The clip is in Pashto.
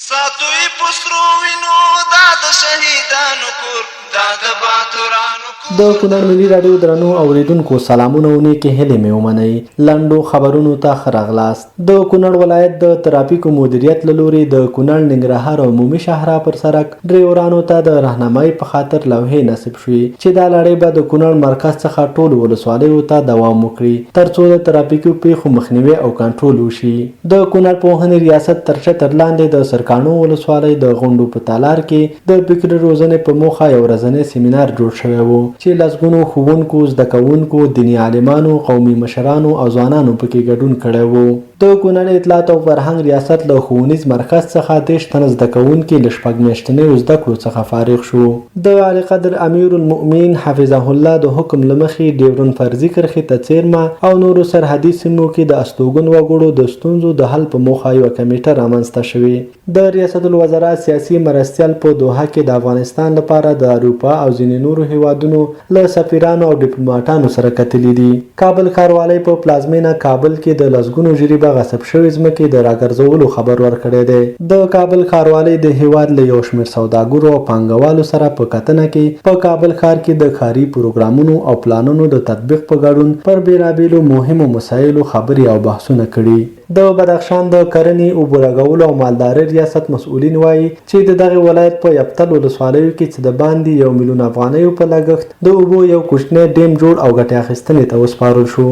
ساتوی پسرو وینو دا د شهیدانو کور دا د باتورانو د کونړ ملي راډیو درنو اوریدونکو سلامونه او نیکې هیلې مې ومنئ. لنډو خبرونو ته ښه راغلاست. د کونړ ولایت د ترافیکو مدیریت له لوري د کونړ ننګرهار عمومي شاهراه پر سړک ډریورانو ته د راهنمایي په خاطر لوحې نصب شوې چې دا لړۍ به د کونړ مرکز څخه ټولو ولسوالیو ته دوام وکړي ترڅو د ترافیکي پیښو مخنیوي او کنټرول وشي. د کونړ پوهنې ریاست تر چتر لاندې د سرکاڼو ولسوالۍ د غونډو په تالار کې د فکري روزنې په موخه یو ورځنی سیمینار جوړ شوی و چې لسګونو ښوونکو، زده کوونکو، دیني عالمانو، قومي مشرانو او ځوانانو پکې ګډون کړی و. د کونړ اطلاعات او فرهنګ ریاست له ښوونیز مرکز څخه 30 تنه زده کوونکي له 6 میاشتنیو زده کړو څخه فارغ شو. د اعلی قدر امیر المؤمنین حفظه الله د حکم له مخې ډیورن فرضي کرښې ته څیرمه او نورو سرحدي سیمو کې د استوګن وګړو د ستونزو د حل په موخه یوه کمیټه رامنځته شوې. د ریاست الوزرا سیاسي مرستیال په دوحه کې د افغانستان لپاره د اروپا او ځینې نورو هیوادونو له سفیرانو او ډیپلوماټانو سره کتلي دي. کابل ښاروالۍ په پلازمینه کابل کې د لسګونو جریبه غصب شوې ځمکې د راګرځولو خبر ورکړی دی. د کابل ښاروالۍ د هیواد له یو شمېر سوداګرو او پانګوالو سره په کتنه کې په کابل ښار کې د ښاري پروګرامونو او پلانونو د تطبیق په ګډون پر بیلابیلو مهمو مسایلو خبرې او بحثونه کړي. د بدخشان د کرنې، اوبو لګولو او مالدارۍ ریاست مسؤلین وایي چې د دغه ولایت په یفتل ولسوالیو کې چې د باندې 1 میلیون افغانیو په لګښت د اوبو یو کوچنی ډیم جوړ او ګټې اخیستنې ته وسپارل شو.